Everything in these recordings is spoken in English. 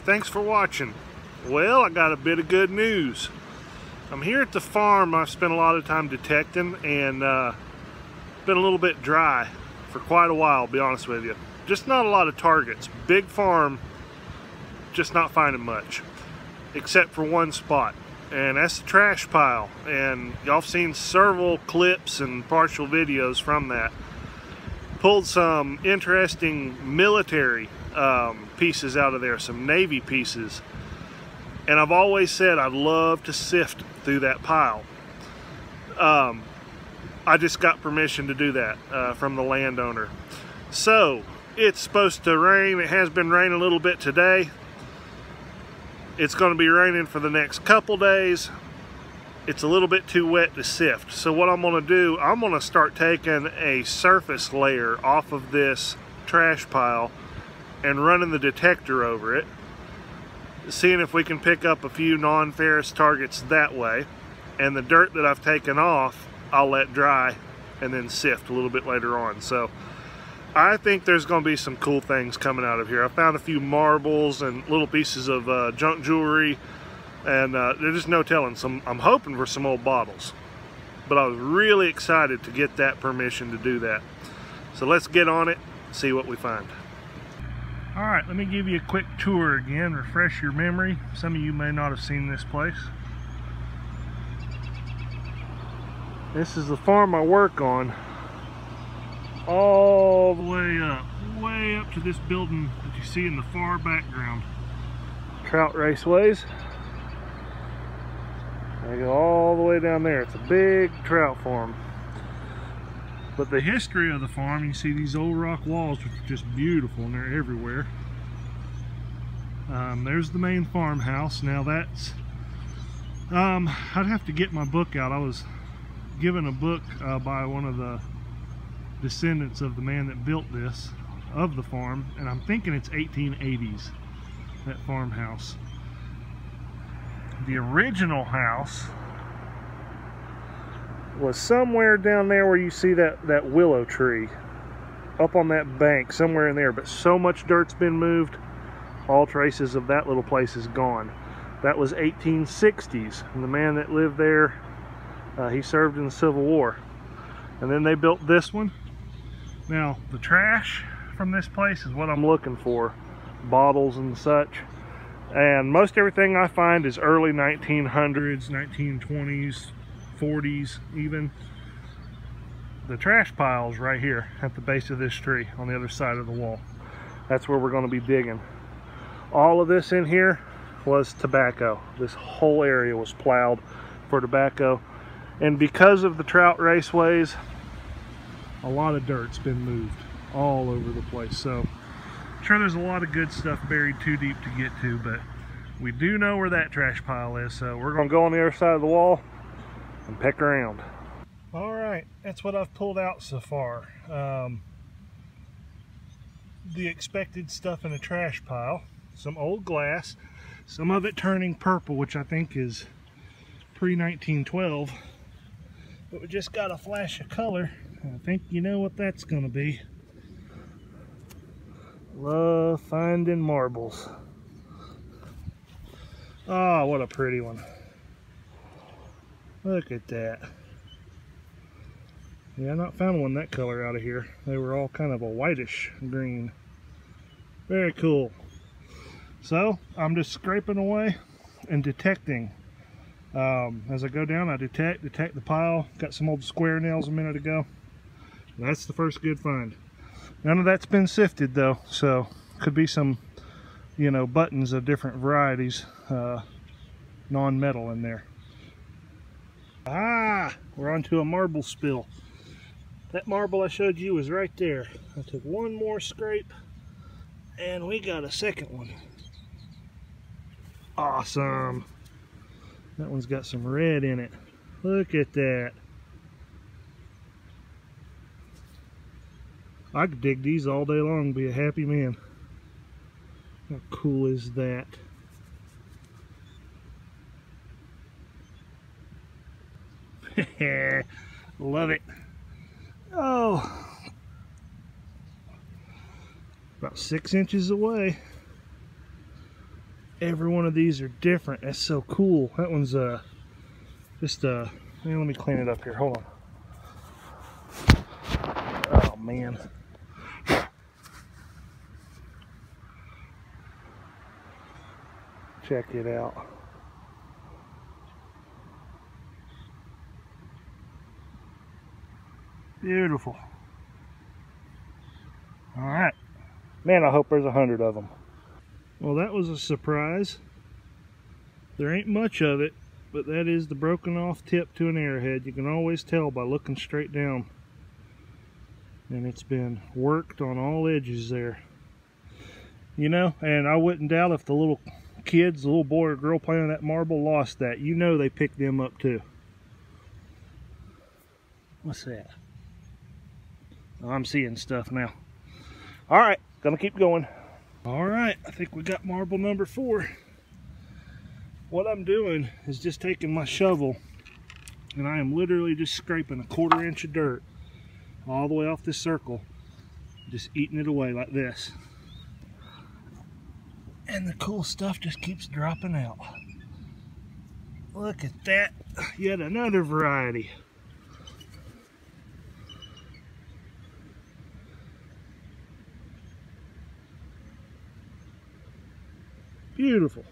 thanks for watching. Well, I got a bit of good news. I'm here at the farm I've spent a lot of time detecting, and been a little bit dry for quite a while, to be honest with you. Just not a lot of targets. Big farm, just not finding much, except for one spot, and that's the trash pile. And y'all have seen several clips and partial videos from that. Pulled some interesting military pieces out of there, some Navy pieces. And I've always said I'd love to sift through that pile. I just got permission to do that from the landowner. So it's supposed to rain. It has been raining a little bit today. It's going to be raining for the next couple days. It's a little bit too wet to sift. So what I'm going to do, I'm going to start taking a surface layer off of this trash pile and running the detector over it, seeing if we can pick up a few non-ferrous targets that way. And the dirt that I've taken off, I'll let dry and then sift a little bit later on. So I think there's going to be some cool things coming out of here. I found a few marbles and little pieces of junk jewelry, and there's just no telling. I'm hoping for some old bottles, but I was really excited to get that permission to do that. So let's get on it, see what we find. All right, let me give you a quick tour again, refresh your memory. Some of you may not have seen this place. This is the farm I work on, all the way up to this building that you see in the far background. Trout raceways. They go all the way down there. It's a big trout farm. But the history of the farm, you see these old rock walls, which are just beautiful, and they're everywhere. There's the main farmhouse. Now that's, I'd have to get my book out. I was given a book by one of the descendants of the man that built this, of the farm, and I'm thinking it's 1880s, that farmhouse. The original house was somewhere down there where you see that willow tree, up on that bank, somewhere in there, but so much dirt's been moved, all traces of that little place is gone. That was 1860s, and the man that lived there, he served in the Civil War. And then they built this one. Now, the trash from this place is what I'm looking for, bottles and such. And most everything I find is early 1900s, 1920s, 40s even. The trash pile's right here at the base of this tree on the other side of the wall. That's where we're going to be digging. All of this in here was tobacco. This whole area was plowed for tobacco. And because of the trout raceways, a lot of dirt's been moved all over the place. So I'm sure there's a lot of good stuff buried too deep to get to, but we do know where that trash pile is, so we're going to go on the other side of the wall and peck around. All right, that's what I've pulled out so far. The expected stuff in a trash pile, some old glass, some of it turning purple, which I think is pre-1912, but we just got a flash of color. I think you know what that's going to be. Love finding marbles. Oh, what a pretty one. Look at that. Yeah, I've not found one that color out of here. They were all kind of a whitish green. Very cool. So, I'm just scraping away and detecting. As I go down, I detect the pile. Got some old square nails a minute ago. That's the first good find. None of that's been sifted though, so could be some, you know, buttons of different varieties, non-metal in there. Ah, we're onto a marble spill. That marble I showed you was right there. I took one more scrape and we got a second one. Awesome. That one's got some red in it. Look at that. I could dig these all day long and be a happy man. How cool is that? Love it. Oh, about 6 inches away. Every one of these are different. That's so cool. That one's just let me clean it up here. Hold on. Oh man. Check it out. Beautiful. All right. Man, I hope there's 100 of them. Well, that was a surprise. There ain't much of it, but that is the broken off tip to an arrowhead. You can always tell by looking straight down. And it's been worked on all edges there. You know, and I wouldn't doubt if the little kids, the little boy or girl playing that marble lost that. You know they picked them up too. What's that? Oh, I'm seeing stuff now. All right, gonna keep going. All right, I think we got marble number 4. What I'm doing is just taking my shovel and I am literally just scraping a 1/4 inch of dirt all the way off this circle, just eating it away like this. And the cool stuff just keeps dropping out. Look at that, yet another variety. Beautiful.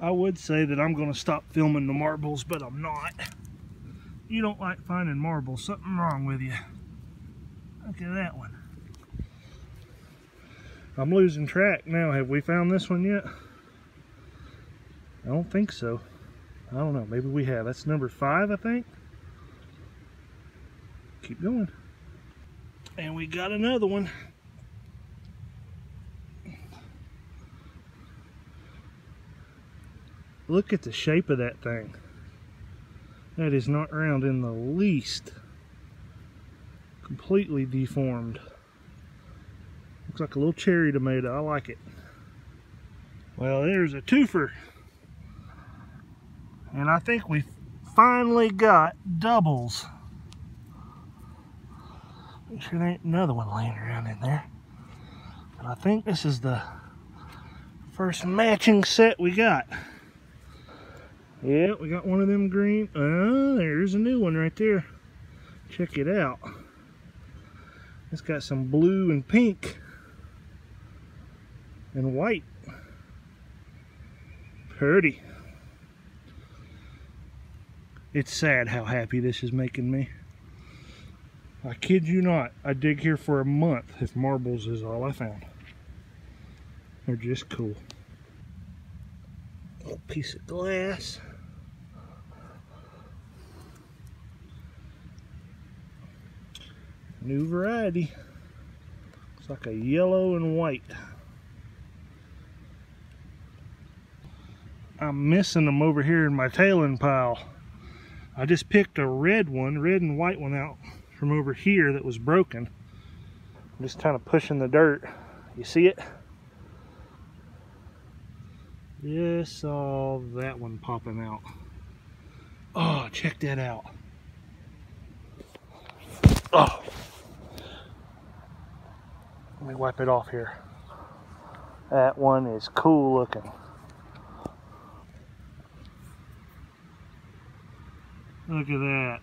I would say that I'm going to stop filming the marbles, but I'm not. You don't like finding marbles, something wrong with you. Look at that one. I'm losing track now. Have we found this one yet? I don't think so. I don't know, maybe we have. That's number 5, I think. Keep going. And we got another one. Look at the shape of that thing. That is not round in the least. Completely deformed. Looks like a little cherry tomato. I like it. Well, there's a twofer. And I think we finally got doubles. Make sure there ain't another one laying around in there. But I think this is the first matching set we got. Yeah, we got one of them green. There's a new one right there. Check it out. It's got some blue and pink and white. Pretty. It's sad how happy this is making me. I kid you not, I'd dig here for a month if marbles is all I found. They're just cool. Little piece of glass. New variety. It's like a yellow and white. I'm missing them over here in my tailing pile. I just picked a red and white one out from over here that was broken. I'm just kind of pushing the dirt. You see it? Just saw that one popping out. Oh, check that out. Oh. Let me wipe it off here. That one is cool looking. Look at that.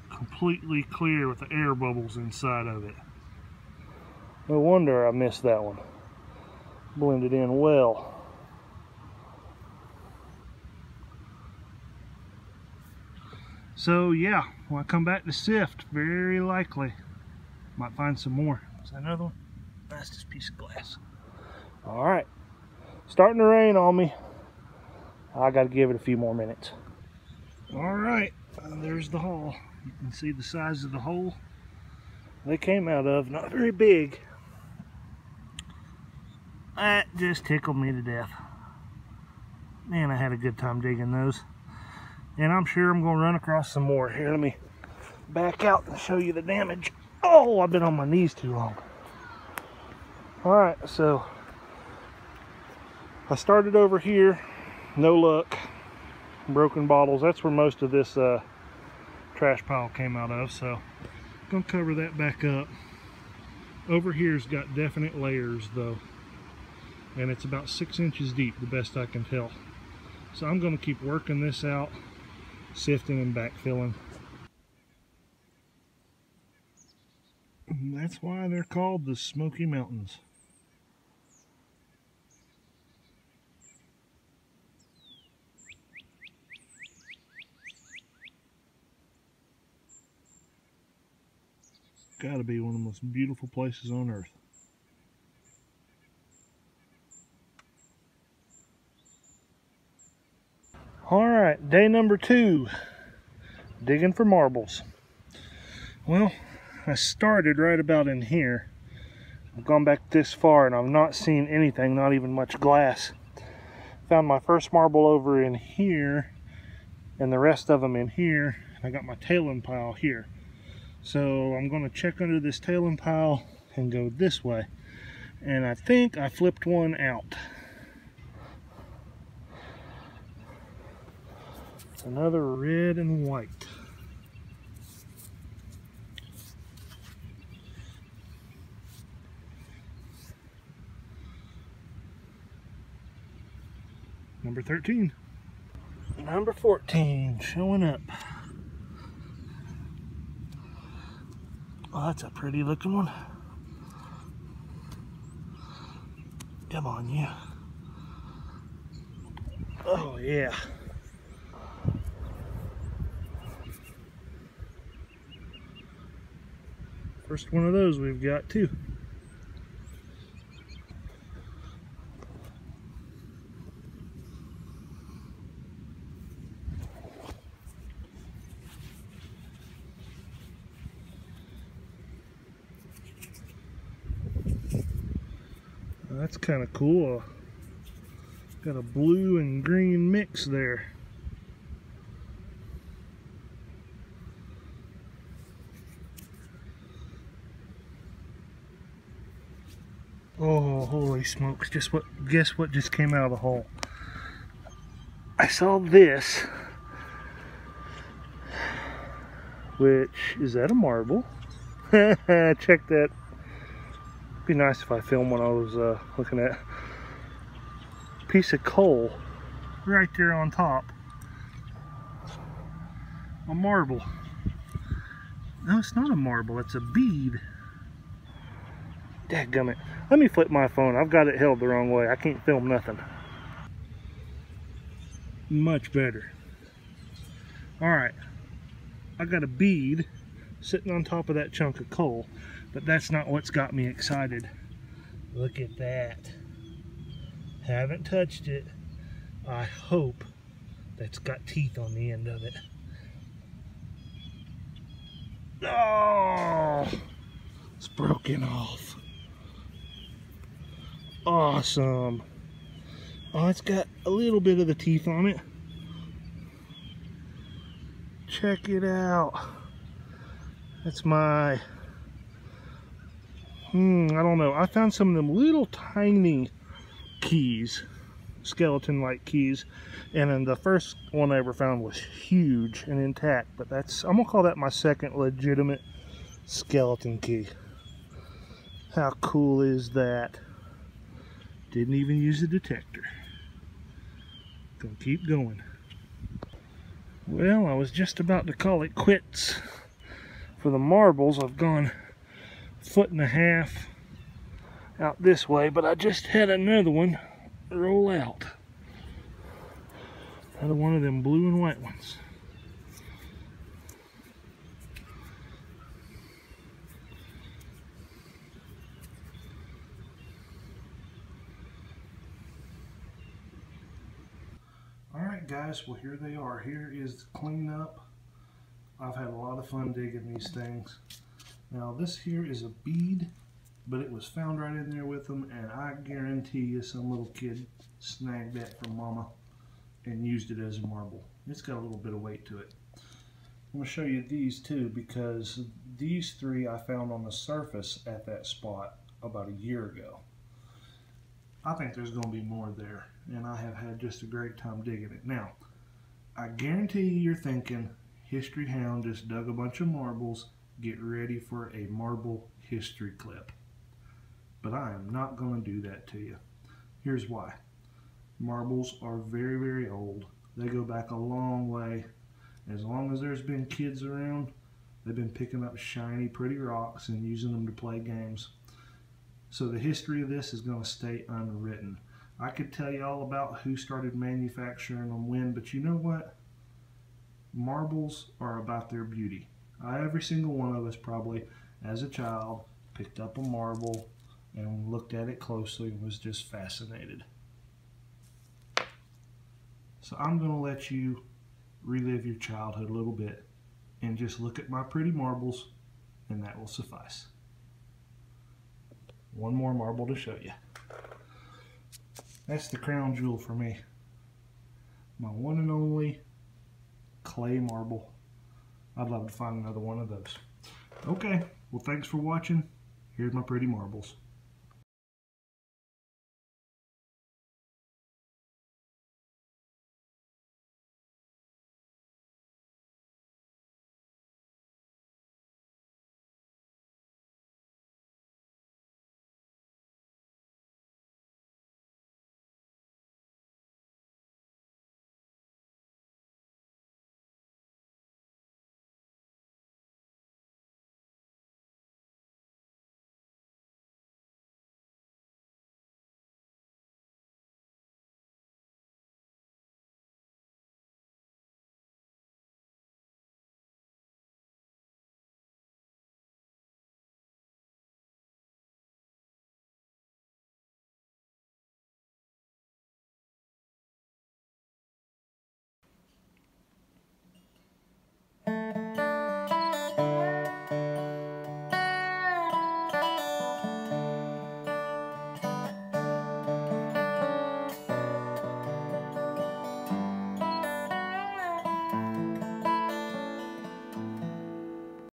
Completely clear with the air bubbles inside of it. No wonder I missed that one. Blended in well. So yeah, when I come back to sift, very likely might find some more. Is that another one? That's just a piece of glass. All right, starting to rain on me. I got to give it a few more minutes. All right, there's the hole. You can see the size of the hole they came out of. Not very big. That just tickled me to death. Man, I had a good time digging those. And I'm sure I'm going to run across some more. Here, let me back out and show you the damage. Oh, I've been on my knees too long. Alright, so I started over here. No luck. Broken bottles. That's where most of this trash pile came out of. So I'm going to cover that back up. Over here's got definite layers though. and it's about 6 inches deep, the best I can tell. So I'm going to keep working this out, sifting and backfilling. And that's why they're called the Smoky Mountains. Gotta be one of the most beautiful places on earth. Alright, day number 2, digging for marbles. Well, I started right about in here. I've gone back this far and I've not seen anything, not even much glass. Found my first marble over in here and the rest of them in here. I got my tailing pile here. So I'm going to check under this tailing pile and go this way. And I think I flipped one out. It's another red and white. Number 13. Number 14 showing up. Oh, that's a pretty looking one. Come on, you. Oh, yeah. First one of those we've got, too. That's kind of cool. Got a blue and green mix there. Oh, holy smokes. Guess what just came out of the hole? I saw this, which, is that a marble? Check that. Be nice if I filmed what I was looking at. Piece of coal right there on top. A marble. No, it's not a marble, it's a bead. Dadgummit. Let me flip my phone. I've got it held the wrong way. I can't film nothing. Much better. Alright. I got a bead sitting on top of that chunk of coal, but that's not what's got me excited. Look at that. Haven't touched it. I hope that's got teeth on the end of it. Oh, it's broken off. Awesome. Oh, it's got a little bit of the teeth on it. Check it out. That's my, I don't know. I found some of them little tiny keys, skeleton-like keys, and then the first one I ever found was huge and intact, but that's, I'm gonna call that my second legitimate skeleton key. How cool is that? Didn't even use a detector. Gonna keep going. Well, I was just about to call it quits for the marbles. I've gone 1.5 feet out this way, but I just had another one roll out. Another one of them blue and white ones. Alright guys, well here they are. Here is the cleanup. I've had a lot of fun digging these things. Now this here is a bead, but it was found right in there with them, and I guarantee you some little kid snagged that from mama and used it as a marble. It's got a little bit of weight to it. I'm going to show you these too, because these 3 I found on the surface at that spot about a year ago. I think there's going to be more there, and I have had just a great time digging it. Now, I guarantee you're thinking, History Hound just dug a bunch of marbles, get ready for a marble history clip. But I am not going to do that to you. Here's why. Marbles are very, very old. They go back a long way. As long as there's been kids around, they've been picking up shiny, pretty rocks and using them to play games. So the history of this is going to stay unwritten. I could tell you all about who started manufacturing them when, but you know what? Marbles are about their beauty. Every single one of us probably, as a child, picked up a marble and looked at it closely and was just fascinated. So I'm going to let you relive your childhood a little bit and just look at my pretty marbles, and that will suffice. One more marble to show you. That's the crown jewel for me. My one and only clay marble. I'd love to find another one of those. Okay, well, thanks for watching. Here's my pretty marbles.